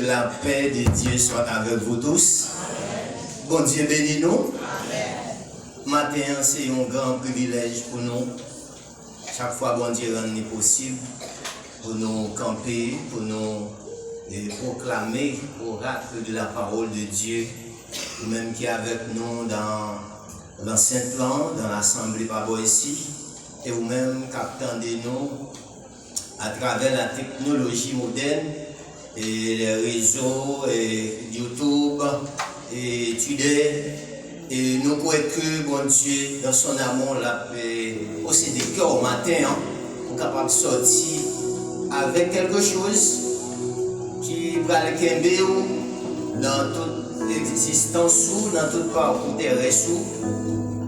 la paix de Dieu soit avec vous tous. Bon Dieu bénis nous. Matin, c'est un grand privilège pour nous. Chaque fois, bon Dieu rend possible pour nous camper, pour nous proclamer l'oracle de la parole de Dieu, ou même qui est avec nous dans l'Ancien-Plan, dans l'Assemblée Pabo ici, et ou même qui attendez nous à travers la technologie moderne et les réseaux et YouTube et Tudor. Et nous croyons que bon Dieu, dans son amour, l'a aussi des cœurs au matin, pour capable de sortir avec quelque chose qui va le kembe dans toute existence ou dans toute parcours terrestre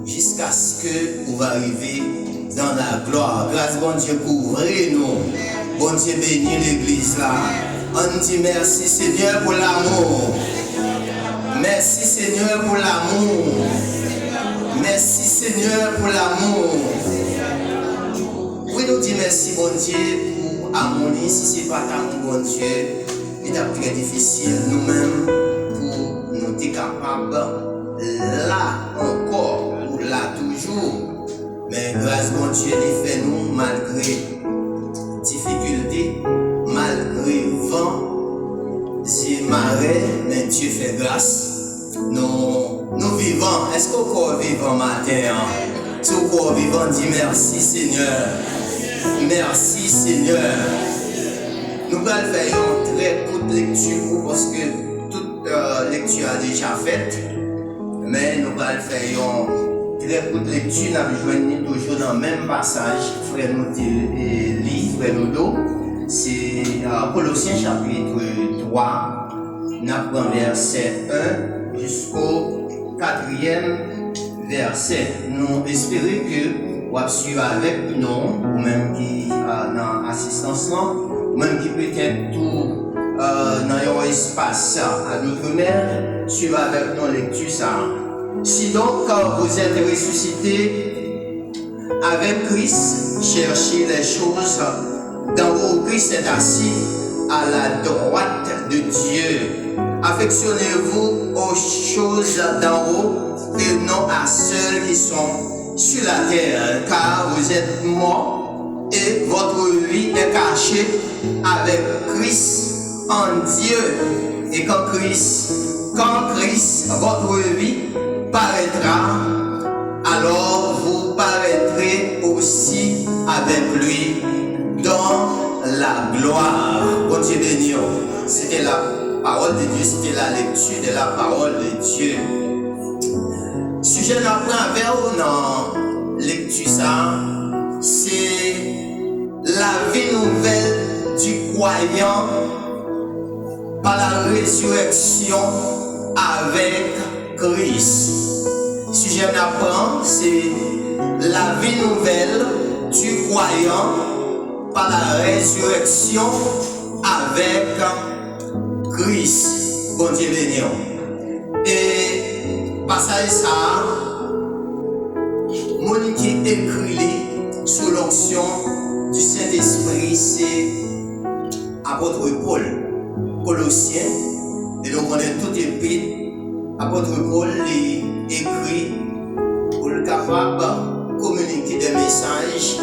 jusqu'à ce que vous va arriver dans la gloire. Grâce bon Dieu, couvrez-nous. Bon Dieu bénit l'église là. On dit merci Seigneur pour l'amour. Merci Seigneur pour l'amour. Merci Seigneur pour l'amour. Oui, nous disons merci bon Dieu pour l'amour. Si ce n'est pas l'amour bon Dieu, il est très difficile nous-mêmes pour nous être capables là encore ou là toujours. Mais grâce bon Dieu, il fait nous malgré difficultés, malgré vent, et marée, mais Dieu fait grâce. Nous vivons. Est-ce qu'on corps vivant matin? Si on corps vivant, dit merci Seigneur. Merci Seigneur. Nous allons faire une très courte lecture parce que toute lecture a déjà faite. Mais nous allons faire une très courte lecture. Nous allons toujours dans le même passage. Frère nous lit, frère nous do. C'est Colossiens chapitre 3. Nous apprenons verset 1 jusqu'au 4e verset. Nous espérons que vous allez suivre avec nous, ou même qui dans l'assistance, ou même qui peut-être tout dans un espace à l'outre-mer, suivre avec nous lecture. Si donc vous êtes ressuscité avec Christ, cherchez les choses dans où Christ est assis à la droite de Dieu. Affectionnez-vous aux choses d'en haut et non à celles qui sont sur la terre, car vous êtes morts et votre vie est cachée avec Christ en Dieu. Et quand Christ, votre vie paraîtra, alors vous paraîtrez aussi avec lui dans la gloire. Bon Dieu béni. C'était la parole de Dieu, c'était la lecture de la parole de Dieu. Sujet d'apprendre avec vous dans la lecture, c'est la vie nouvelle du croyant par la résurrection avec Christ. Sujet d'apprendre, c'est la vie nouvelle du croyant par la résurrection avec Christ. Bon Dieu béni. Et passage ça, mon qui écrit sous l'onction du Saint-Esprit, c'est apôtre Paul, Colossiens. Et donc on est tout épite. Apôtre Paul écrit pour le capable de communiquer des messages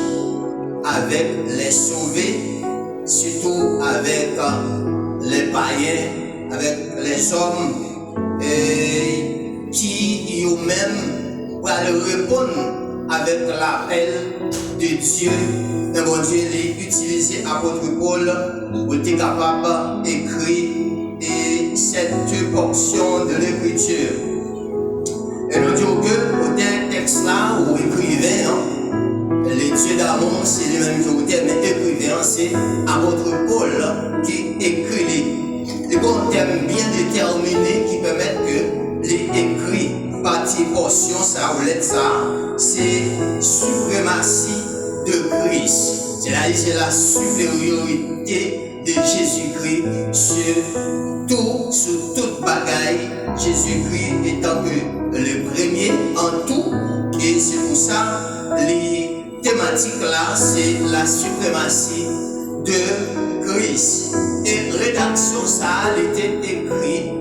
avec les sauvés, surtout avec les païens, avec les hommes qui eux-mêmes vont répondre avec l'appel de Dieu. Et mon Dieu a utilisé l'apôtre Paul pour être capable d'écrire cette portion de l'écriture. Et nous disons que au texte là, où écrivain, les dieux d'amour, c'est les mêmes que mais écrivain, c'est apôtre Paul qui écrit les thèmes bien déterminés qui permettent que les écrits, partie portion, ça ou lettre ça, c'est suprématie de Christ. C'est la supériorité de Jésus-Christ sur toute bagaille. Jésus-Christ étant que le premier en tout. Et c'est pour ça, les thématiques là, c'est la suprématie de Christ. Et rédaction ça a été écrit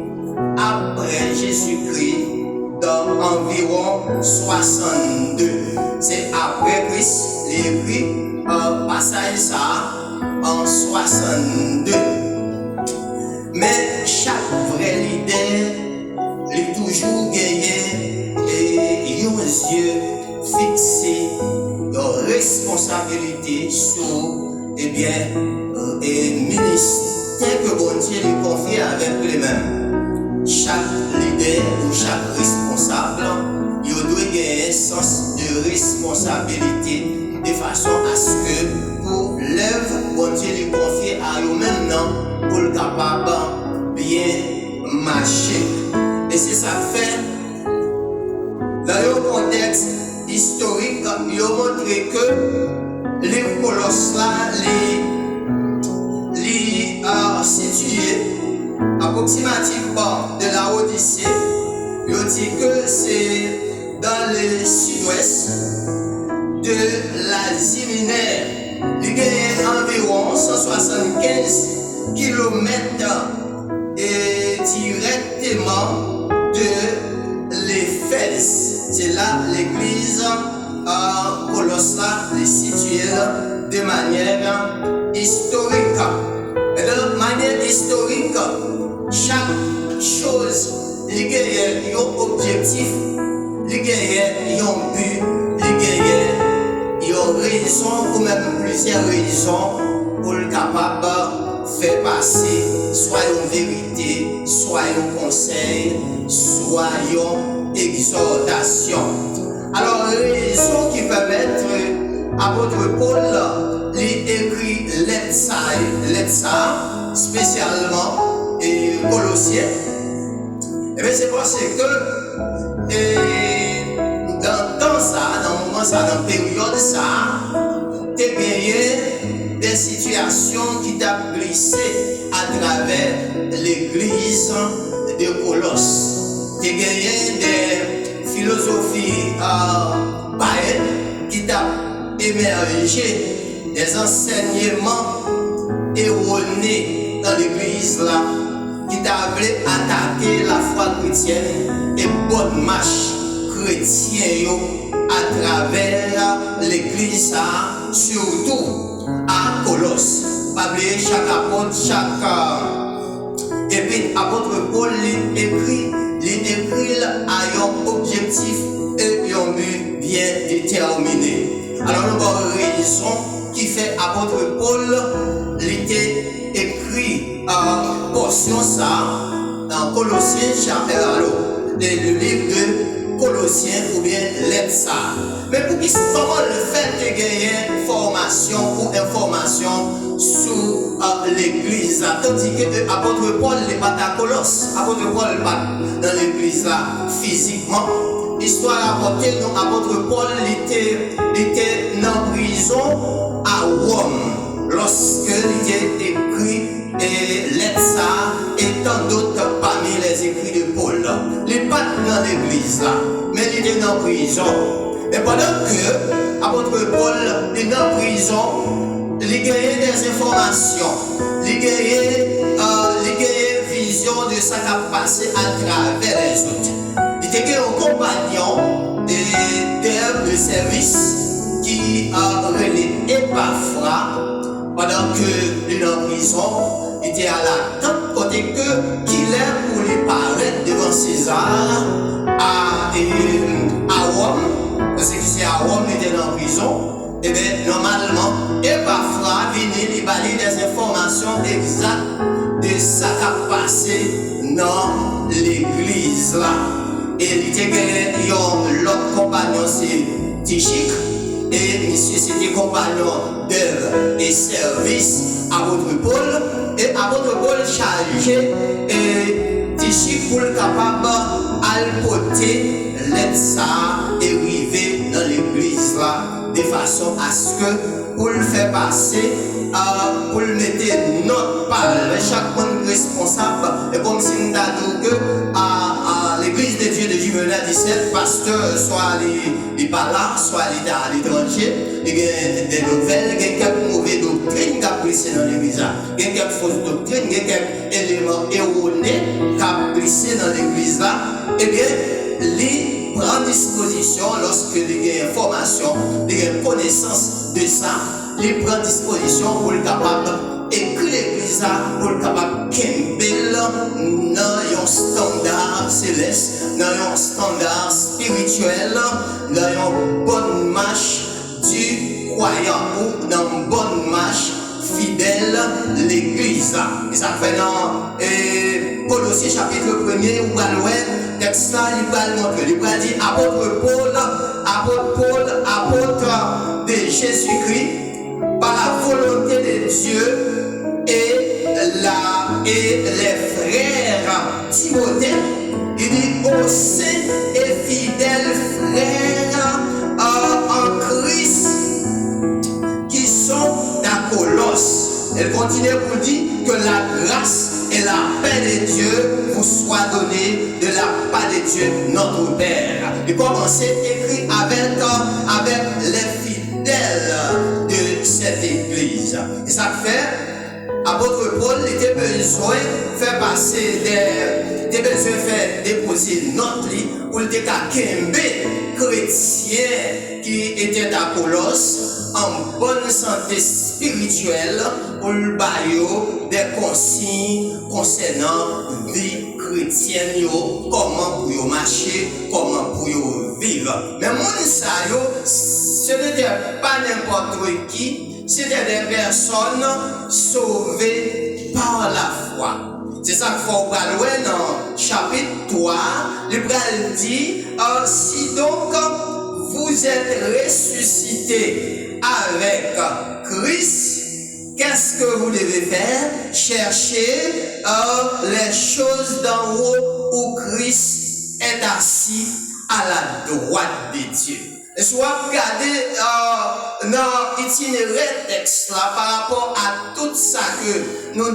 après Jésus-Christ dans environ 62. C'est après Christ, l'écrit passage ça en 62. Mais chaque vrai leader est toujours gagné et un yeux fixé de responsabilité sur et ministère que bon Dieu lui confie avec les mêmes. Chaque leader ou chaque responsable, il doit gagner un sens de responsabilité de façon à ce que pour l'œuvre bon Dieu lui confie à eux-mêmes pour le capable bien marcher. Et c'est ça fait dans le contexte historique, il a montré que les colosses là, les situés approximativement de la Odyssée, il dit que c'est dans le sud-ouest de l'Asie mineure. Il y a environ 175 km directement de l'Éphèse. C'est là l'église Colosse est située de manière historique. Et de manière historique, chaque chose, il y a un objectif, il y a un but, il y a une raison ou même plusieurs raisons pour le capable de faire passer soit une vérité, soit un conseil, soit une exhortation. Alors, les raisons qui permettent à votre Paul d'écrire l'Etsa, spécialement et Colossiens, et bien c'est parce que dans ça, dans le moment ça, dans la période ça, tu as gagné des situations qui t'ont glissé à travers l'église de Colosse. Tu as gagné des philosophies païennes qui t'ont émergé, des enseignements erronés dans l'église là, qui t'avaient attaqué la foi chrétienne et bonne marche chrétienne à travers l'église, surtout à Colosse. Pas oublier chaque apôtre, et puis apôtre Paul écrit à un objectif et un but bien déterminé. Alors nous avons une raison qui fait apôtre Paul l'été écrit en portion ça dans Colossiens chapitre le livre de Colossiens ou bien l'Etsa. Mais pour qui comment le fait de gagner formation ou information sur l'église, tandis que l'apôtre Paul n'est pas à Colosse, l'apôtre Paul n'est pas dans l'église là physiquement. L'histoire rapportée, l'apôtre Paul était dans prison à Rome lorsque il était écrit l'Etsa et tant d'autres parmi les écrits de Paul. Il n'est pas dans l'église là, mais il était dans prison. Et pendant que l'apôtre Paul est dans prison, il gagnait des informations, il gagnait vision de ce qui a passé à travers les autres. Il était un compagnon de service qui a relé Epaphras pendant qu'il est en prison. Il était à la tente côté que qu'il est pour lui paraître devant César à Rome. Parce que c'est à Rome qu'il était en prison. Et bien normalement, Epaphras venait lui parler des informations exactes de ce qui a passé dans l'église là. Et il était l'autre compagnon, c'est Tychique. Et monsieur, c'était compagnon d'œuvre et service à votre Paul. Et à votre Paul chargé et Tychique pour le capable à porter l'Etsa et arriver dans l'église là, de façon à ce que pour le faire passer, pour le mettre notre parole, chaque monde responsable, et comme si nous avons dit que l'église de Dieu de Juvenal 17, pasteur, soit il n'est pas là, soit il est à l'étranger. Il y a des nouvelles, il y a quelques mauvaises doctrines qui ont pressé dans l'église. Il y a quelques fausses doctrines, il y a quelques éléments erronés qui ont pressé dans l'église. Eh bien, il prend disposition lorsque il y a information, il y a connaissance de ça, il prend disposition pour être capable d'écrire l'église, pour être capable de kembel dans un standard céleste, dans un standard spirituel, dans une bonne marche du croyant ou dans une bonne marche fidèle l'église. Et ça fait dans Colossiens chapitre 1er où le texte là, il va le montrer. Il va dire apôtre Paul, apôtre de Jésus-Christ, par la volonté de Dieu et les frères Timothée, il dit aux saints et fidèles frères en Christ qui sont à Colosse. Elle continue pour dire que la grâce et la paix de Dieu vous soient données de la part de Dieu notre Père. Il commence écrit avec les fidèles de cette église. Et ça fait, apôtre Paul était besoin de faire passer des besoin de faire déposer notre lit pour le décakembe chrétien qui était à Colosse en bonne santé spirituelle pour le baillot des consignes concernant vie chrétienne, comment pour y marcher, comment pour y vivre. Mais mon ça, ce n'était pas n'importe qui, c'était des personnes sauvées par la foi. C'est ça qu'il faut voir dans chapitre 3, le Bible dit, si donc vous êtes ressuscité avec Christ, qu'est-ce que vous devez faire? Chercher les choses d'en haut où Christ est assis à la droite de Dieu. Et soit regarder dans l'itinéraire texte là par rapport à tout ça que nous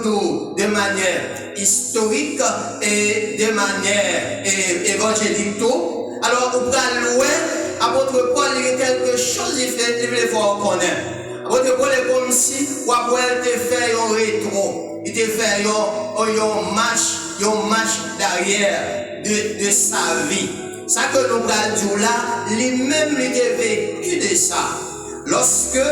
de manière historique et de manière évangélique tout. Alors, on va loin, apôtre Paul, il y a quelque chose il voulait voir connaître. Apôtre Paul est comme si, ou après, il te fait un rétro, il te fait un match d'arrière de sa vie. Ça que nous avons dit là, lui-même, il a vécu de ça. Lorsque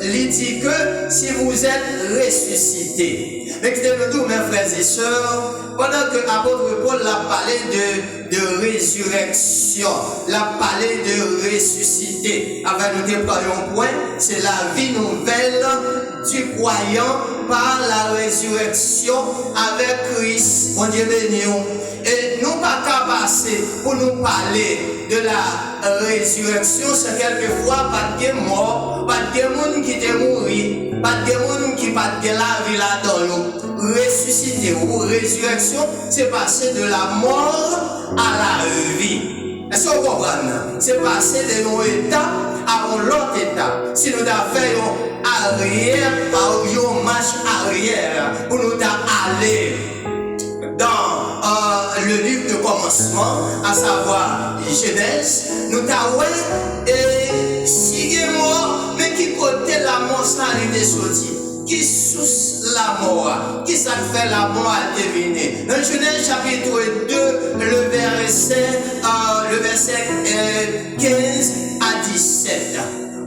il dit que si vous êtes ressuscité. Mais écoutez-nous, mes frères et sœurs, pendant que l'apôtre Paul a parlé de résurrection, l'a parlé de ressuscité, avec nous prenions point, c'est la vie nouvelle du croyant par la résurrection avec Christ. Mon Dieu béni. Et nous pas qu'à passer pour nous parler de la résurrection, c'est quelquefois pas de mort, pas de monde qui est mort, pas de monde qui pas de la vie là-dedans. Ressusciter ou résurrection, c'est passer de la mort à la vie. Est-ce que vous comprenez? C'est passer de nos états à l'autre état. Si nous avons fait un arrière, un marche arrière, pour nous aller dans le livre de commencement, à savoir Genèse, nous avons et si mort, mais qui côté la mort ça est sorti, qui sous la mort, qui ça fait la mort à deviner. Dans Genèse chapitre 2, le verset 15 à 17.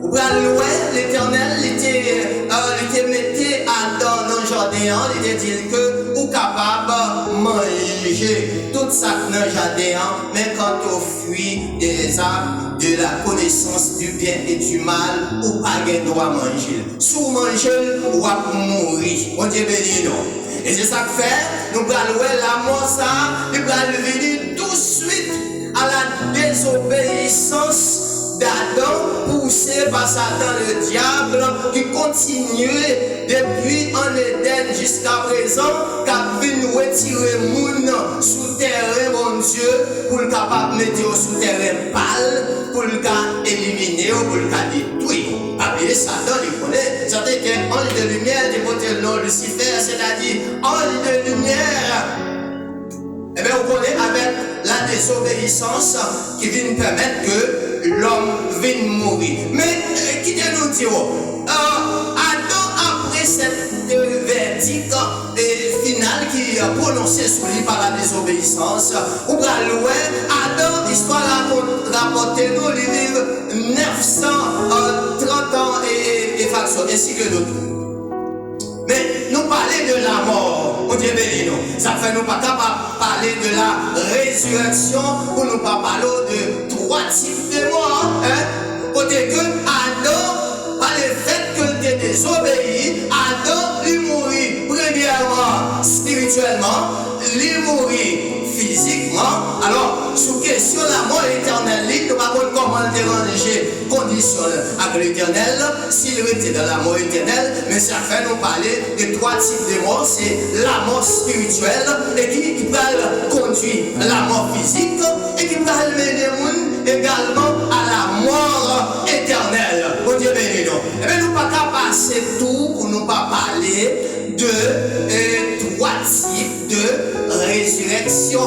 Au bras loin, l'Éternel était metté Adam dans le jardin, il était dit que ou capable de manger tout ça dans le jardin, mais quand au fruit des arbres de la connaissance du bien et du mal, ou pas de droit à manger. Si vous mangez, ou à mourir. On Dieu béni non. Et c'est ça que fait, nous allons la mort ça, nous allons venir tout de suite à la désobéissance d'Adam, poussé par Satan le diable, qui continuait depuis en Éden jusqu'à présent, qui a venu retirer moun sous terrain, mon Dieu, pour le capable de mettre sous terrain pâle, pour le éliminer, pour le détruire. Après Satan, il connaît, c'est-à-dire qu'un ange de lumière, dévoté le nom Lucifer, c'est-à-dire ange de lumière. Eh bien, on connaît avec la désobéissance qui vient permettre que l'homme vienne mourir. Mais qui nous dit, Adam, après cette verdict final qui est prononcé sur lui par la désobéissance, ou bien Adam, l'histoire rapporte nous, il vit 930 ans et faction, ainsi que d'autres. Mais nous parler de la mort, on dit béni nous. Ça fait nous pas capable parler de la résurrection, pour nous pas parler de 3 types de morts. Côté que Adam, par le fait que tu désobéi, Adam lui mourit premièrement spirituellement, lui mourit physiquement. Alors, sous question la mort éternelle, nous ne savons pas comment le déranger condition avec l'éternel, s'il était dans la mort éternelle, mais ça fait nous parler de 3 types de morts. C'est la mort spirituelle et qui va conduire à la mort physique et qui va mener également à la mort éternelle. Bon Dieu béni nous. Et bien nous ne pouvons pas passer tout pour nous pas parler de 3 types de résurrection.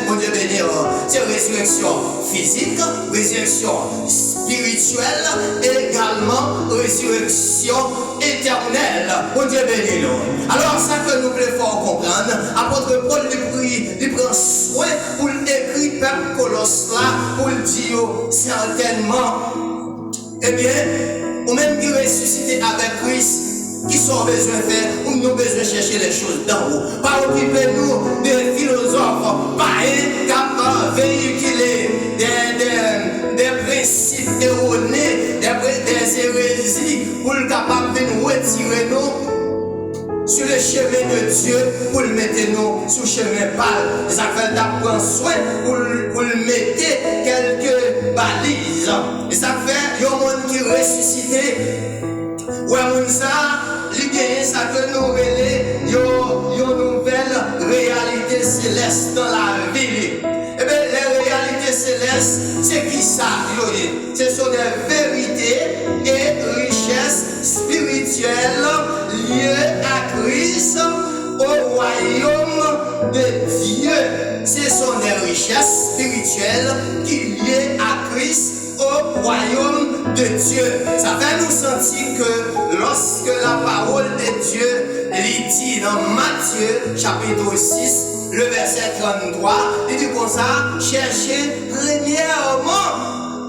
Bon Dieu béni, c'est résurrection physique, résurrection spirituelle et également résurrection éternelle. Bon Dieu béni nous. Alors ça que nous voulons faire comprendre, apôtre Paul il prend soin pour l'écrire peuple Colosse là, pour le dire certainement, eh bien, ou même qui ressuscité avec Christ, qui sont besoin de faire, ou nous besoin de chercher les choses d'en haut. Pas occuper nous des philosophes, païens, capables de véhiculer des principes erronés, des hérésies, pour le capable de nous retirer nous sur le chemin de Dieu, pour le mettre nous sur le chemin pâle. Ça fait d'apprendre soin pour le mettre quelques balises. Et ça fait, il y a un monde qui ressuscité. Ouais, mon ça, il gagne ça que nous relais, une nouvelle réalité céleste dans la vie. Eh bien, les réalités célestes, c'est qui ça? Ce sont des vérités et richesses spirituelles liées à Christ au royaume de Dieu. Ce sont des richesses spirituelles qui liées à Christ au royaume de Dieu. Ça fait nous sentir que lorsque la parole de Dieu il dit dans Matthieu chapitre 6 le verset 33, il dit comme ça, cherchez premièrement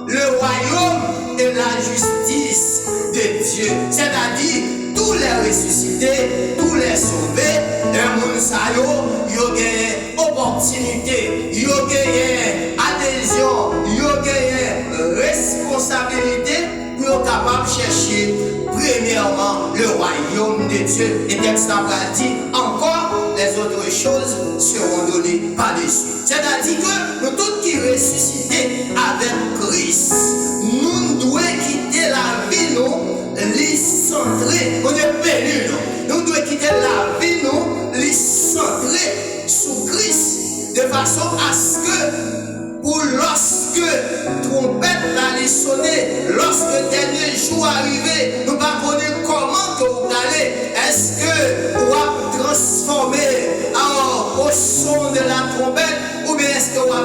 le royaume et la justice de Dieu. C'est-à-dire tous les ressuscités, tous les sauvés, un monde ça y a gagné opportunité, y a gagné adhésion, y a gagné responsabilité pour être capable de chercher premièrement le royaume de Dieu. Et texte dit encore les autres choses seront données par-dessus. C'est-à-dire que nous tous qui ressuscités avec Christ, nous devons quitter la vie nous, les centrer, on est béni nous devons quitter la vie nous, les centrer sous Christ, de façon à ce que pour lorsque trompette allait sonner, lorsque le dernier jour arrivé, nous ne connaissons pas comment que vous allez. Est-ce que vous avez transformé au son de la trompette ou bien est-ce que vous avez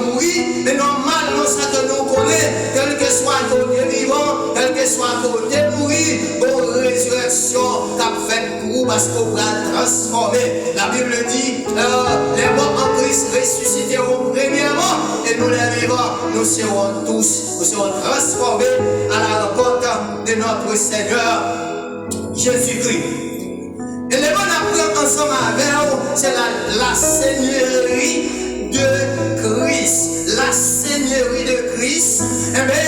mourir? Mais normalement, ça que nous connaissons, quel que soit côté vivant, quel que soit côté mourir, bon résurrection qu'a fait pour parce qu'on va transformer. La Bible dit, les morts en Christ ressusciteront premièrement et nous les vivants, nous serons transformés à la rencontre de notre Seigneur Jésus-Christ. Et les bonnes apprendre ensemble avec vous, c'est la seigneurie de Christ. La seigneurie de Christ, eh bien,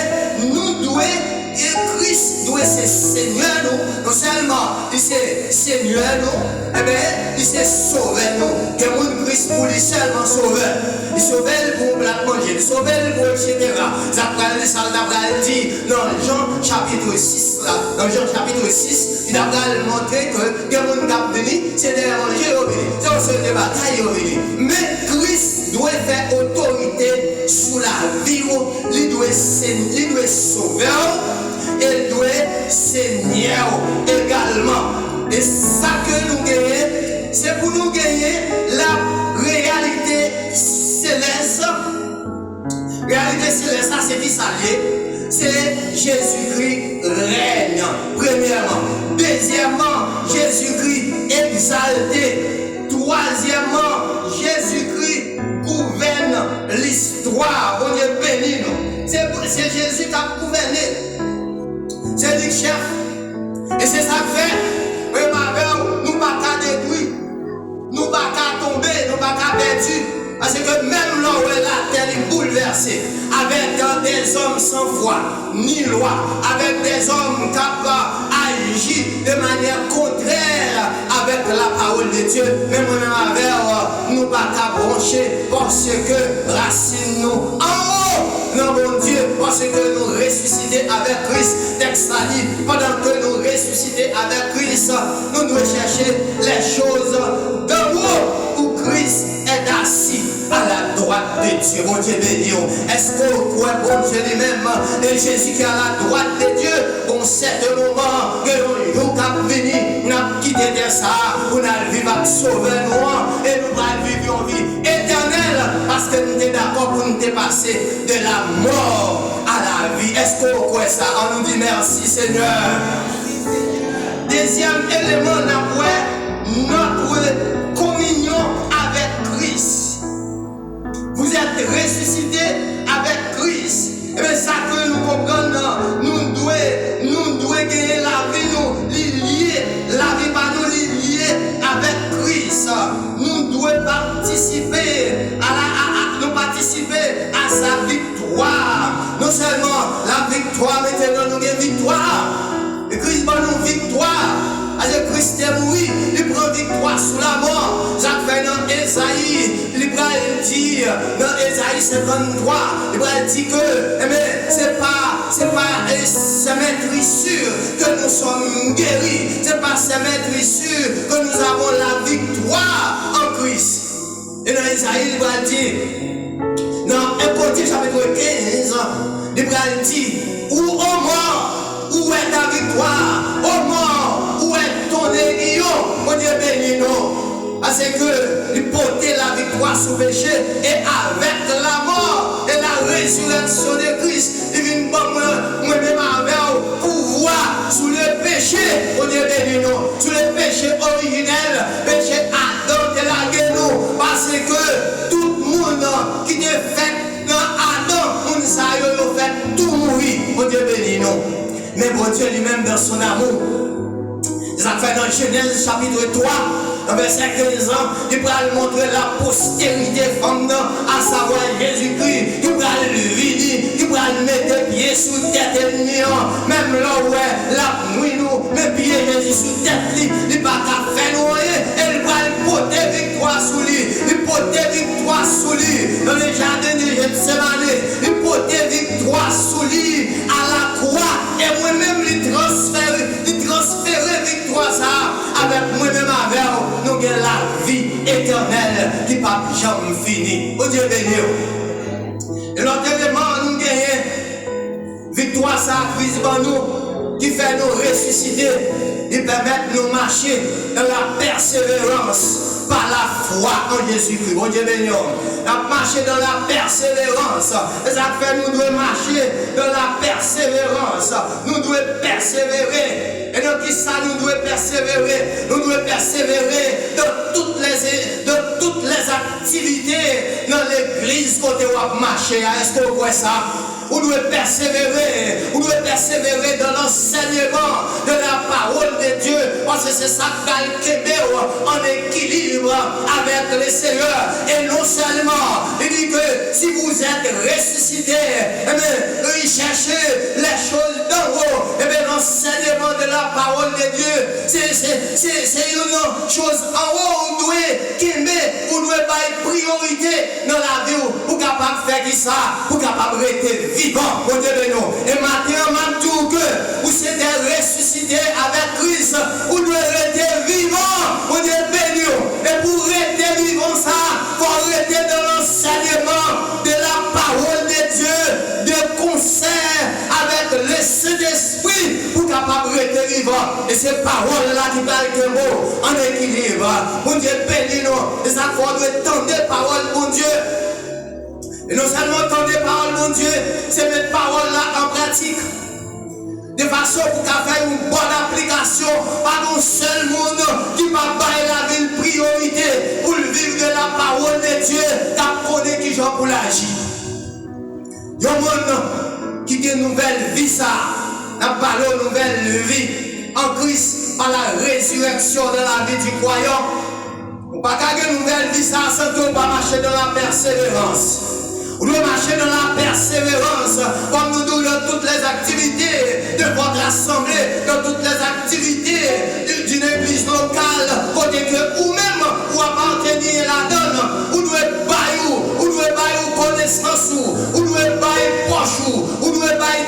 nous devons, et Christ doit être Seigneur nous, non seulement il c'est Seigneur nous, eh bien, il c'est sauveur nous. Que mon Christ pour lui seulement sauveur. Il sauve pour la manger, il sauve pour etc. Ça prend les salles d'Abraham dit dans Jean chapitre 6, là, dans Jean chapitre 6, il a montré que mon cap venu, c'est des manger au venu, c'est un seul de bataille au venu. Mais Christ doit faire autorité sur la vie, il doit sauver, il doit Seigneur également. Et ça que nous gagnons, c'est pour nous gagner la réalité céleste, réalité céleste, c'est qui ça l'est? C'est Jésus-Christ règne, premièrement. Deuxièmement, Jésus-Christ exalté. Troisièmement, Jésus-Christ gouverne l'histoire. Bon Dieu béni nous. C'est Jésus qui a gouverné. C'est lui chef. Et c'est ça que fait. Oui, ma mère, nous ne pas détruire. Nous ne pas tomber, nous ne pas perdre. Parce que même là où la terre est bouleversée, avec des hommes sans foi, ni loi, avec des hommes capables d'agir de manière contraire avec la parole de Dieu, même avec nous ne pas brancher parce que racine nous en haut, non mon Dieu, parce que nous ressuscités avec Christ, texte a dit, pendant que nous ressuscités avec Christ, nous devons chercher les choses d'en haut où Christ est assis à la droite de Dieu. Mon Dieu béni. Est-ce que vous croyez, bon Dieu lui-même, et Jésus qui est à la droite de Dieu, on sait de moment que nous avons venu, nous avons quitté ça, nous avons vivre avec sauver nous, et nous allons vivre une vie éternelle, parce que nous sommes d'accord pour nous dépasser de la mort à la vie. Est-ce que vous croyez ça? On nous dit merci Seigneur. Deuxième élément, notre communion avec Christ. Vous êtes ressuscités avec Christ. Et bien ça que nous comprenons, nous devons gagner la vie, nous lier, la vie par nous lier avec Christ. Nous devons participer à sa victoire. Non seulement la victoire, mais nous avons une victoire. Et Christ va nous victoire. Avec Christ est mort, il prend victoire sous la mort. Jacques fait dans Esaïe, il va dire dans Esaïe 53, il va dire que c'est pas sa maîtrise que nous sommes guéris, c'est pas sa maîtrise que nous avons la victoire en Christ. Et dans Esaïe, il va dire, dans 1 Corinthiens chapitre 15, il va dire, où au mort, où est ta victoire? Au mort, où est ton aiguillon? Mon Dieu béni nous. Parce que il portait la victoire sur le péché et avec la mort et la résurrection de Christ, il vient pour moi-même avec pouvoir sur le péché. Mon Dieu béni nous. Sur le péché originel, péché Adam de la guénou. Parce que tout le monde qui est fait dans Adam, on a fait tout mourir. Mon Dieu béni nous. Mais bon Dieu lui-même dans son amour, ça fait dans Genèse chapitre 3, dans verset 15 ans, il va montrer la postérité femme, à savoir Jésus-Christ, il va le venir, il va mettre pieds sous tête ennemi, même là où la nuit nous, mais pieds Jésus sous tête, il va faire nous rien, il va porter victoire sous lui, il porter victoire sous lui, dans le jardin de Gethsemane, il porter victoire sous lui, à la croix, et moi-même il transférer victoire ça, avec moi-même avec nous avons la vie éternelle qui ne va jamais finir. Oh Dieu béni. Et l'autre élément, nous avons victoire ça, Christ en nous, qui fait nous ressusciter, qui permet de nous marcher dans la persévérance. Par la foi en Jésus-Christ. Bon Dieu béni. On a marché dans la persévérance. Et ça fait nous devons marcher dans la persévérance. Nous devons persévérer. Et donc, ça nous devons persévérer. Nous devons persévérer dans toutes les activités dans l'église côté où on marche. Est-ce que vous voyez ça? Vous devez persévérer. Vous devez persévérer dans l'enseignement de la parole de Dieu. Parce que c'est ça qui va en équilibre avec le Seigneur. Et non seulement, il dit que si vous êtes ressuscité, recherchez les choses d'en haut. Et bien l'enseignement de la parole de Dieu, c'est une chose en haut. Vous devez pas priorité dans la vie. Vous capable de faire qui ça? Vous capable de rester vivant. Bon Dieu de nous. Et maintenant, je dis que vous êtes ressuscité avec Christ. Vous devez rester vivant. Bon Dieu béni. Et pour rester vivant ça, il faut rester dans l'enseignement de la parole de Dieu, de concert avec le Saint-Esprit pour capable de rester vivant. Et ces paroles-là qui parlent de mots en équilibre. Bon Dieu béni nous. Et ça faut tendre des paroles, bon Dieu. Et non seulement entendre les paroles, mon Dieu, c'est mettre parole là en pratique. De façon pour qu'à faire une bonne application, pas un seul monde qui va bailler la ville priorité pour vivre de la parole de Dieu, qui connaît qui genre pour l'agir. Il y a un monde qui a une nouvelle vie, ça, n'a pas de nouvelle vie en Christ par la résurrection de la vie du croyant. On ne peut pas gagner une nouvelle vie, ça, sans qu'on va marcher dans la persévérance. On doit marcher dans la persévérance, comme nous devons dans toutes les activités de votre assemblée, dans toutes les activités d'une église locale, côté que ou-même ou appartenir à la donne, ou doit bailler connaissance, ou doit bailler poche, ou doit bailler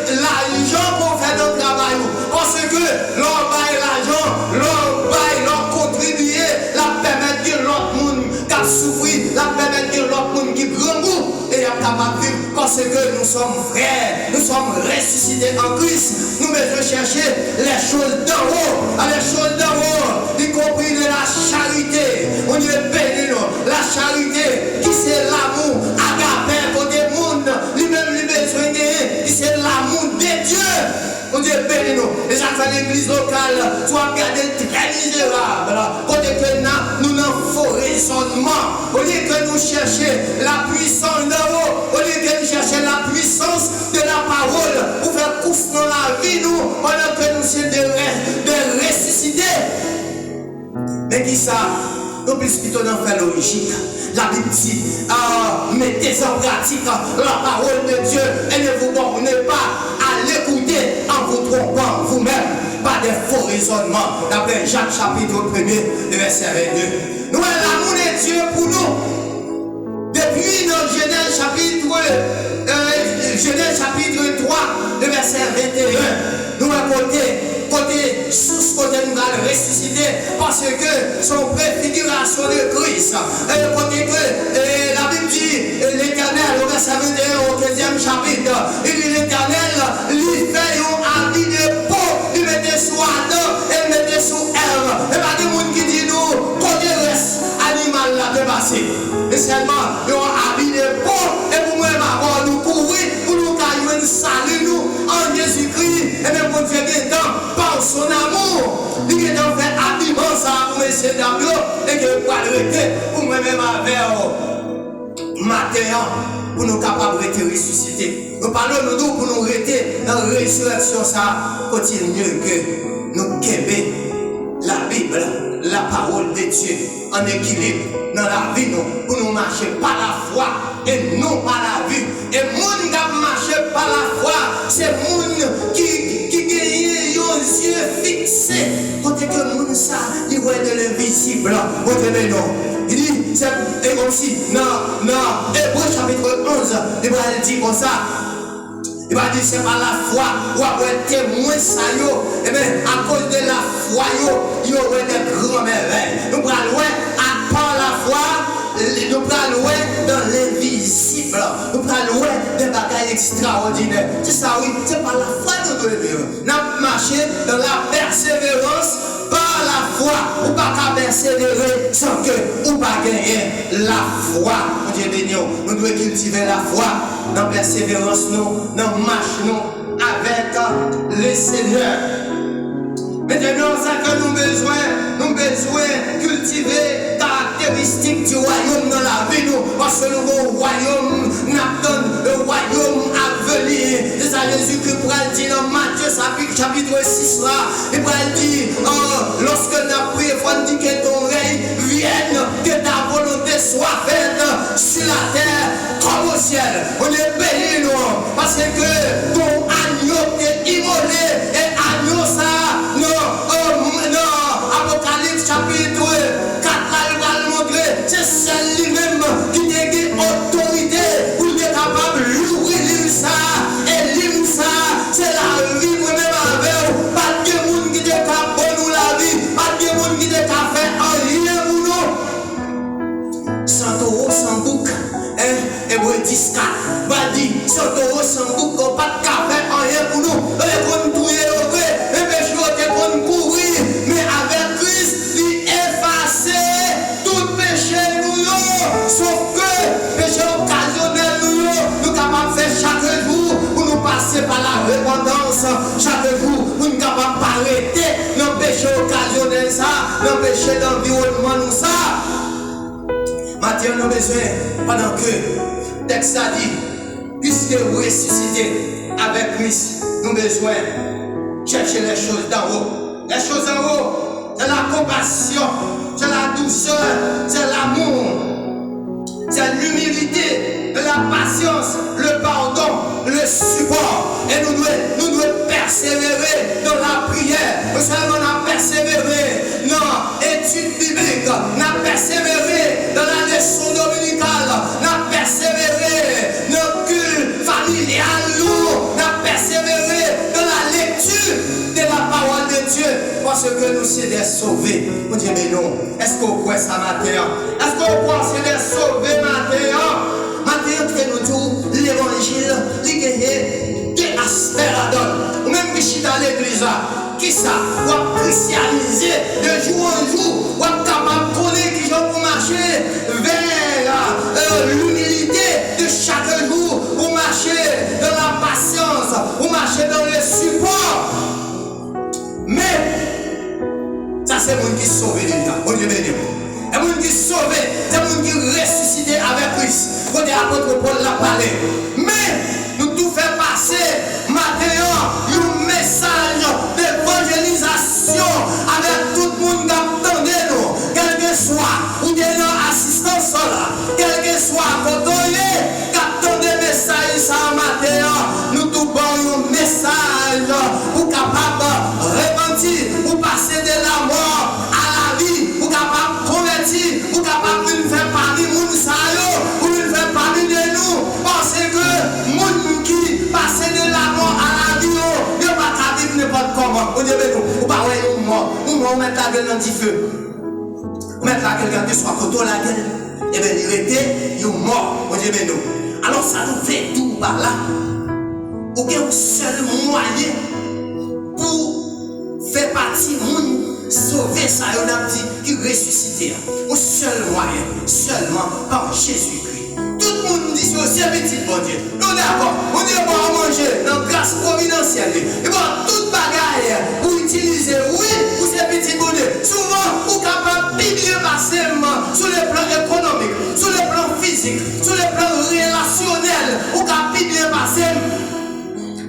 l'argent pour faire notre travail. Parce que l'on baille l'argent, l'on baille, l'on contribuer, la permettre que l'autre monde qui souffre, la permettre que l'autre monde qui prend goût, et capable de vivre parce que nous sommes frères, nous sommes ressuscités en Christ. Nous devons chercher les choses d'en haut, les choses d'en haut, y compris de la charité. On dit béni nous, la charité qui c'est l'amour agapé pour des mondes, lui-même lui besoin de qui c'est l'amour de Dieu. On dit béni nous. Et chaque fois l'église locale, tu vas regarder très misérable. Côté que nous n'en faut raisonnement. Au lieu que nous cherchions la puissance d'en haut, au lieu que nous cherchions la puissance de la parole pour faire couvre dans la vie, nous, pendant que nous sommes de ressusciter. Mais qui ça? Nous plus plutôt dans faire logique. La Bible dit, mettez en pratique la parole de Dieu et ne vous bornez pas à l'écouter en vous trompant vous-même par des faux raisonnements. D'après Jacques chapitre 1er, verset 22. Nous avons l'amour de Dieu pour nous. Depuis notre Genèse chapitre 3, le verset 21, nous avons côté source, côté nous allons ressusciter parce que son préfiguration de Christ. Côté que la Bible dit l'Éternel, au verset 21, au 15e chapitre, il dit l'Éternel, lui fait un habit de peau, il mettait sous Adam et il mettait sous Ève. Et pas de monde qui dit nous, côté reste animal là de passer. Et seulement, il y a un habit de peau et pour moi, nous courir pour nous cailler, salut nous en Jésus-Christ. Et même pour Dieu qui est par son amour, il est en fait habillement ça pour essayer d'amour et que pour arrêter pour moi-même avec matin pour nous capables de ressusciter. Nous parlons de nous pour nous arrêter dans la résurrection ça continue que nous québé la Bible, la parole de Dieu en équilibre dans la vie nous, pour nous marcher par la foi et non par la vue. Et monde qui marche par la foi, c'est monde qui gagne les yeux fixés. Côté que le monde ça, il voit de l'invisible. Il dit, c'est aussi dans Hébreu chapitre 11, il va dire comme ça. Il va dire c'est par la foi ou après témoin ça yo. Et bien à cause de la foi il y aurait des grands merveilles. Nous prenons loin à part la foi, nous prenons loin dans l'invisible. Nous prenons loin des bagailles extraordinaires. C'est ça oui, c'est par la foi que nous devons vivre. Nous marchons dans la persévérance par la foi. Ou pas qu'à persévérer sans que ou pas gagner la foi. Mon Dieu béni, nous devons cultiver la foi. Dans la persévérance, nous, dans la marche, nous, avec le Seigneur. Maintenant, ça que nous besoin cultiver caractéristiques du royaume dans la vie, nous, parce que le royaume, le royaume à venir. C'est ça Jésus qui pourrait dire dans Matthieu chapitre 6 là, il pourrait dire, lorsque nous avons prié, il faut dire que ton règne vienne, que ta volonté soit faite sur la terre comme au ciel. On est béni nous, parce que ton agneau est immolé et agneau ça, Apocalypse chapitre 4 là, il va le montrer, c'est celle lui-même qui a autorité pour être capable d'ouvrir ça et lire ça, c'est la vie moi-même avec vous. Pas de monde qui est capable de nous la vie, pas de monde qui est capable de faire rien pour nous. 100 € sans bouc, Hébreu 10 4 va dire 100 € sans bouc, pas de café, rien pour nous. Les bonnes touiller au vrai, les péchés ont été courir, mais avec Christ, il efface tout péché nous, sauf que péché occasion la repentance chaque jour pour nous capables d'arrêter nos péchés occasionnels, nos péchés d'environnement, nous ça. Maintenant, nous avons besoin, pendant que le texte a dit, puisque vous ressuscitez avec Christ, nous avons besoin de chercher les choses d'en haut. Les choses en haut, c'est la compassion, c'est la douceur, c'est l'amour, c'est l'humilité, la patience, le pardon, le support. Et nous devons persévérer dans la prière. Nous savons persévérer dans l'étude biblique, nous avons persévéré dans la leçon dominicale, nous avons persévéré dans le culte familial, nous avons persévéré dans la lecture de la parole de Dieu, parce que nous sommes des sauvés. On dit, mais non, est-ce qu'on croit ça matin? Est-ce qu'on croit que c'est des sauvés matin? Matin, nous disons, l'évangile, il y a des aspects là-dedans. Ou même qui chita à l'église, qui ça? Ou à christianiser de jour en jour, ou à capable de connaître qui sont pour marcher vers l'humilité de chaque jour, pour marcher dans la patience, pour marcher dans le support. Mais, ça c'est le monde qui est sauvé déjà. On dit béni. Et le monde qui est sauvé, c'est le monde qui est ressuscité avec Christ. Quand l'apôtre Paul l'a parlé. Mais, nous tout fait passer maintenant un message d'évangélisation avec tout le monde qui attendait nous. Quel que soit, ou bien assistance là, quel que soit, quand on est, qui attendait le message ça matin, nous tout bon un message pour capable repentir, pour passer de la mort à la vie, pour capable convertir, pour capable de faire parmi nous, pour nous faire parmi de nous, parce que monde qui passe de la mort à la vie, il n'y a pas qu'à vivre n'importe comment. On dit, ou pas, ouais, mort, on met la gueule dans le feu. On met la gueule qui soit contre la gueule, et bien il était, il est mort. On dit, mais non. Alors ça nous fait tout par là. Aucun seul moyen pour faire partie du monde, sauver ça, on a dit qui ressuscité. Au seul moyen, seulement par Jésus-Christ. Tout le monde dit c'est petit, bon Dieu. Nous d'accord, on est bon à manger dans la grâce providentielle. Et bon, toute bagaille pour utiliser, oui, pour ces petits bon Dieu. Souvent, vous êtes capable de bien passer sur le plan économique, sur le plan physique, sur le plan relationnel, vous êtes capable de bien passer.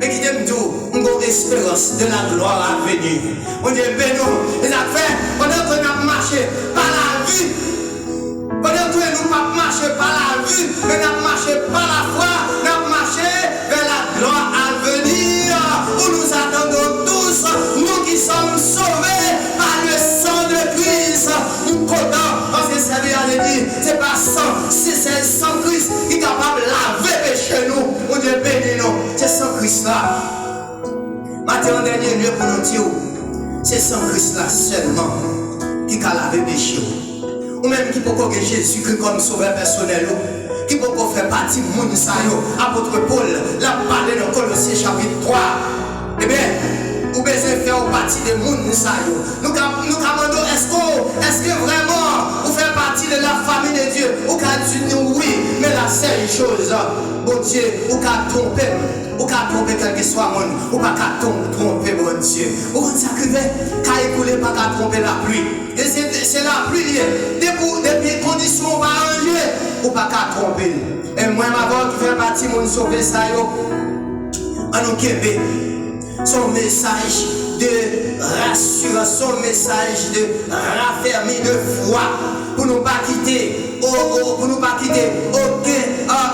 Et qui t'aime tout, on a espérance de la gloire à venir. On dit, ben nous, les affaires, pendant que nous avons marché par la vue, pendant que nous n'avons pas marché par la vue, mais nous avons marché par la foi, nous avons marché vers la gloire à venir, où nous attendons tous, nous qui sommes sauvés par le sang de Christ. Nous comptons, parce que ça veut dire, c'est pas sang, c'est le sang Christ qui est capable de laver péché nous. On dit, béni nous, c'est sang Christ là. Maintenant, en dernier lieu pour nous dire, c'est sang Christ là seulement qui a lavé péché. Ou même qui peut avoir Jésus comme sauveur personnel, qui peut faire partie du monde. Apôtre Paul l'a parlé dans Colossiens chapitre 3. Eh bien, vous besoin faire partie du monde. Nous demandons, est-ce que vraiment vous faites partie de la famille de Dieu? Ou qu'à dire oui, mais la seule chose, bon Dieu, ou qu'à tromper. Ou qu'à tromper quel que soit le monde, ou pas qu'à tromper bon Dieu. Ou quand ça arrive, qu'à écouler, pas qu'à tromper la pluie. Et c'est la pluie, depuis conditions pas arrangées, ou pas qu'à tromper. Et moi, ma voix qui fait partie de mon sauver ça, en nous québé, son message de rassurance, son message de raffermi de foi, pour nous pas quitter, aucun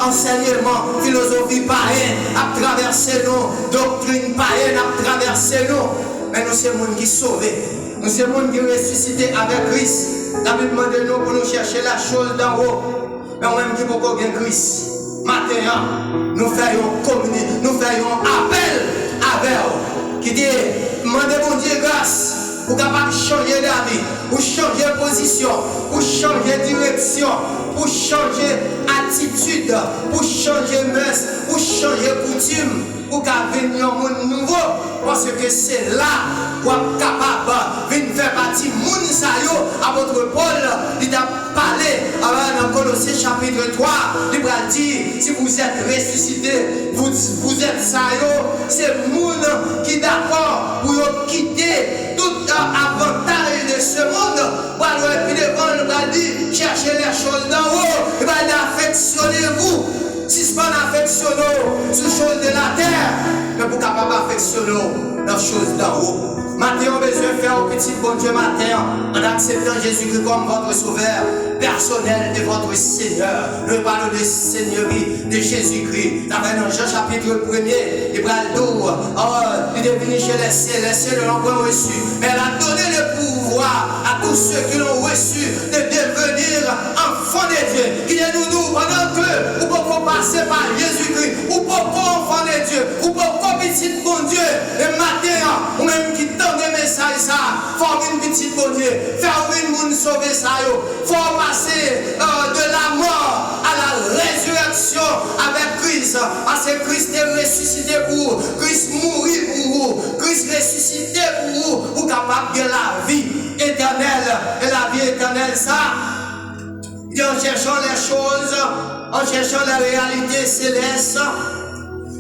enseignement, philosophie païenne à traverser nous, doctrine païenne à traverser nous. Mais nous sommes les gens qui sont sauvés, nous sommes les gens qui ressuscités avec Christ. La Bible demande de nous pour nous chercher la chose d'en haut, mais on même qui peut gagner Christ. Maintenant, nous faisons appel avec vous, qui dit, demandez mon Dieu grâce. Pour capable changer d'avis, pour changer de position, pour changer de direction, pour changer d'attitude, pour changer de mœurs, pour changer de coutume, pour venir un monde nouveau. Parce que c'est là qu'on est capable de faire partie du monde. Apôtre Paul, il a parlé dans Colossiens Colossiens chapitre 3, il va dire, si vous êtes ressuscité, vous êtes ça, c'est le monde qui est d'accord pour quitter tout avantage de ce monde. Et puis devant, il va dire, cherchez les choses d'en haut, il va dire, affectionnez-vous. Si ce n'est pas affectionnez sur les choses de la terre, mais pour capable affectionner dans les choses d'en haut. Matin, on a besoin de faire un petit bon Dieu matin en acceptant Jésus-Christ comme votre sauveur personnel et votre Seigneur. Nous parlons de Seigneurie de Jésus-Christ. Dans Jean chapitre 1er, il va dire, il est venu chez les cieux ne l'ont pas reçu. Mais elle a donné le pouvoir à tous ceux qui l'ont reçu de devenir enfants de Dieu. Il est nous pendant que vous pouvez passer par Jésus-Christ, vous pouvez enfants de Dieu, vous pouvez petit bon Dieu. Et matin, ou même qui des messages, ça, faut une petite bon Dieu, faire une monde sauver ça, faut passer de la mort à la résurrection avec Christ, parce que Christ est ressuscité pour vous, Christ mourit pour vous, Christ ressuscité pour vous, pour capable de la vie éternelle, et la vie éternelle, ça, et en cherchant les choses, en cherchant les réalités célestes,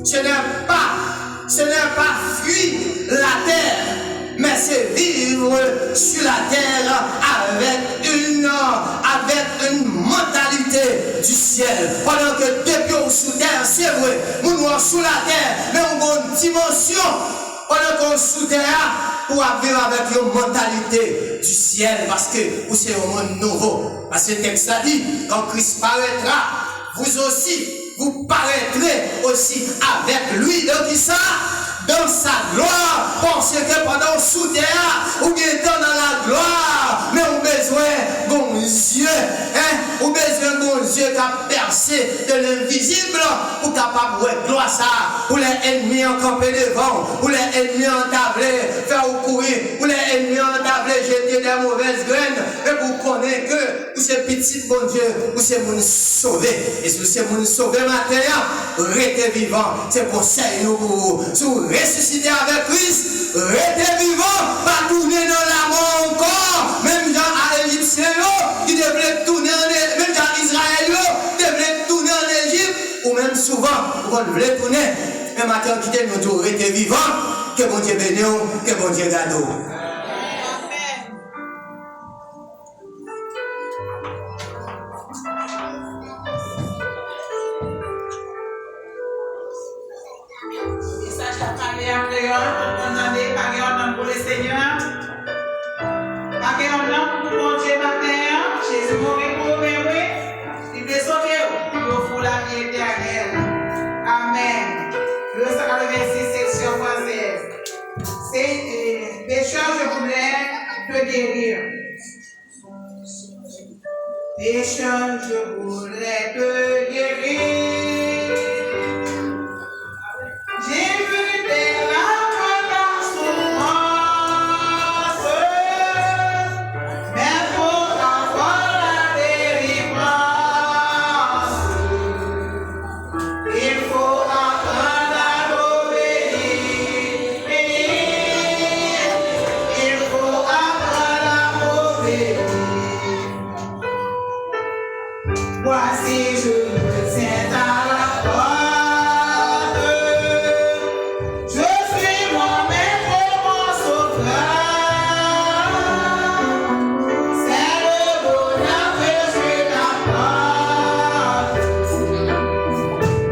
ce n'est pas fuir la terre, mais c'est vivre sur la terre avec une mentalité du ciel. Pendant que depuis sous terre, c'est vrai, nous sommes sous la terre, mais on a une dimension. Pendant qu'on sous terre, pour vivre avec une mentalité du ciel, parce que vous c'est un monde nouveau. Parce que le texte a dit, quand Christ paraîtra, vous aussi, vous paraîtrez aussi avec lui. Donc ça, dans sa gloire, parce que pendant sous terre, ou bien dans la gloire, mais on a besoin de bon Dieu, on a besoin de bon Dieu qui a percé de l'invisible pour capable de gloire ça, pour les ennemis en camper devant, pour les ennemis en tablé, faire courir, pour les ennemis en tablé, jeter des mauvaises graines, et vous connaissez que vous c'est petit bon Dieu, vous c'est mon sauvé, et si vous c'est mon sauvé matin, restez vivant, c'est conseil nous pour vous. Ressuscité avec Christ, restez vivant, pas tourner dans la mort encore, même gens à l'Égyptien, qui devraient tourner même gens à Israël, qui devraient tourner en Égypte, ou même souvent, vous voulez tourner, mais maintenant, quittez nous tous, restez vivant, que bon Dieu bénisse, que bon Dieu garde. Pour le Seigneur, pas pour mon Dieu matin, Jésus mourit pour nous, il veut sauver, il veut la vie éternelle. Amen. Le 186 section française. C'est pécheur, je voulais te guérir. Pécheur, je voulais te guérir. J'ai vu des larmes. Voici je me tiens à la porte. Je suis mon maître, mon sauveur. C'est le bonheur que je t'apporte.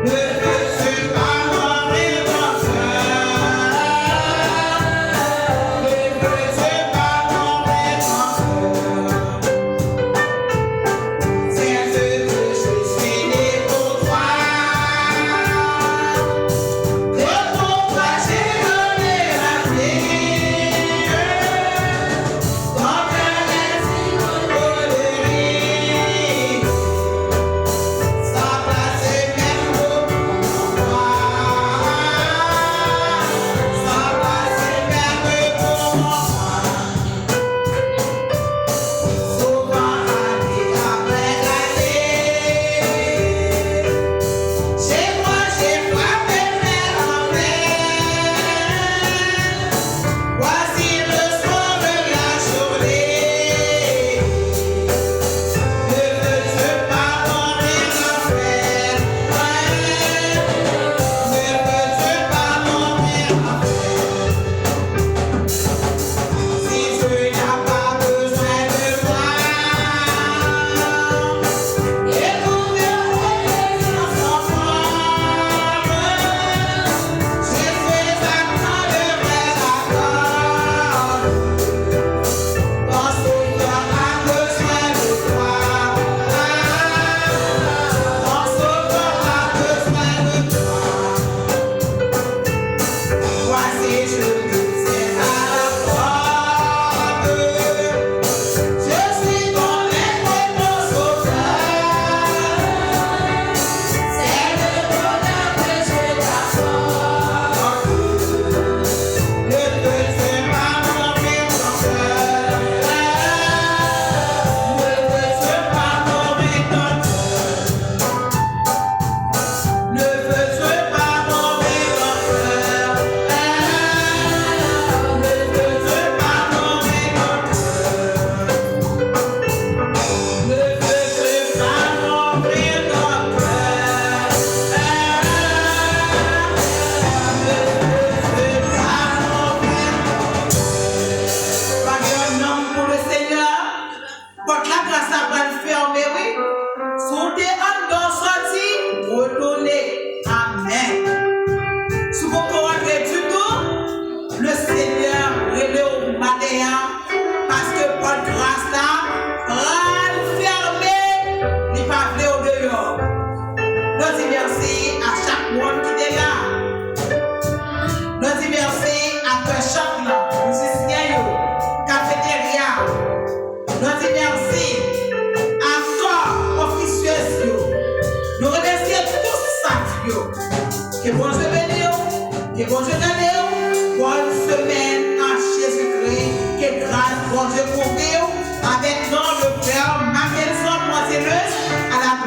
Ne veux-tu pas mon rédempteur? Ne veux-tu pas mon rédempteur? C'est ce que je suis.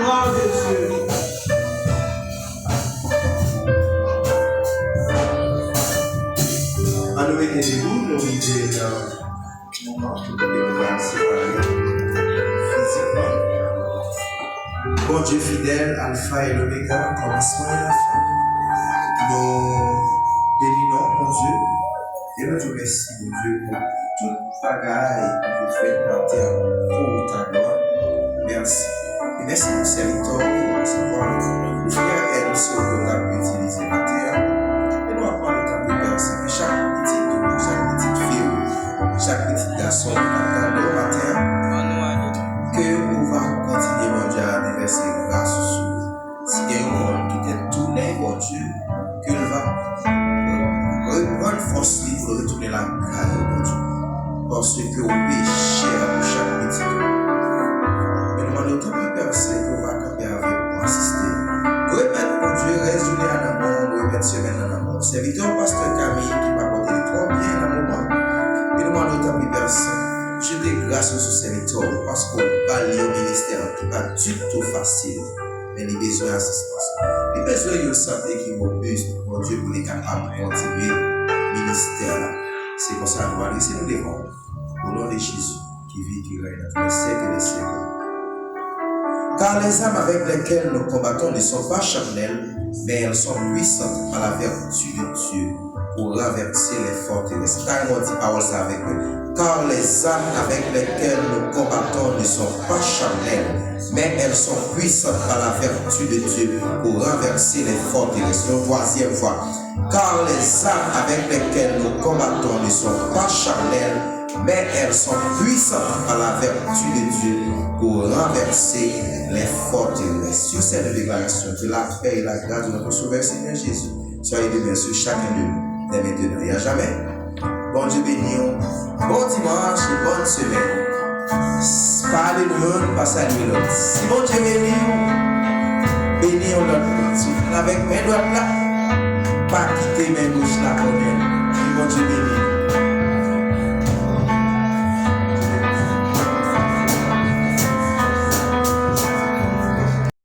gloire de Dieu. En nous aidez-nous, nous vivons dans le moment où nous devons séparer physiquement. Bon Dieu fidèle, Alpha et l'Oméga, commencement et la fin. Nous bénissons, mon Dieu, et nous te remercions, mon Dieu, pour toute bagaille que vous faites en terre pour ta gloire. Merci. Et merci pour ces victoires pour recevoir. Les frères et les sœurs que nous avons utilisées en terre. Et nous apprenons qu'à plus personne, que chaque petite fille, chaque petit garçon qui attend de la terre, que nous va continuer, mon Dieu, à déverser grâce sur nous. Si il y a un monde qui est tourné, mon Dieu, que nous va reprendre force pour retourner la grâce, mon Dieu. Parce que au péché pour chaque petit cœur. Mais nous demandons tout plus personne que nous va camper avec pour assister. Nous remettons, mon Dieu, reste journée en amont, nous remettons semaine en amont. Serviteur pasteur Camille qui va porter les trois biens en moment. Et nous demandons tout plus personne. Je te grâce sur ce serviteur parce qu'on va aller au ministère qui n'est pas du tout facile. Mais il a besoin d'assistance. Il a besoin de santé qui est robuste, mon Dieu, pour les capables de continuer le ministère. C'est pour ça que nous allons laisser nous devant. Au nom de Jésus, qui vit, qui règne dans tous les siècles et les siècles. Car les âmes avec lesquelles nous combattons ne sont pas charnelles, mais elles sont puissantes par la vertu de Dieu pour renverser les forteresses. Car on dit parole ça avec eux. Car les âmes avec lesquelles nous combattons ne sont pas charnelles, mais elles sont puissantes par la vertu de Dieu pour renverser les forteresses. Une troisième fois. Car les âmes avec lesquelles nous combattons ne sont pas charnelles, mais elles sont puissantes par la vertu de Dieu pour renverser les forteresses. Sur cette déclaration, que la paix et la grâce de notre Sauveur Seigneur Jésus soient bénis sur chacun de nous, dès maintenant et à jamais. Bon Dieu béni, bon dimanche et bonne semaine. Parlez nous, pas saluer l'autre. Si bon Dieu béni, l'autre. Avec mes doigts là, pas quitter mes bouches là pour nous. Bon Dieu béni.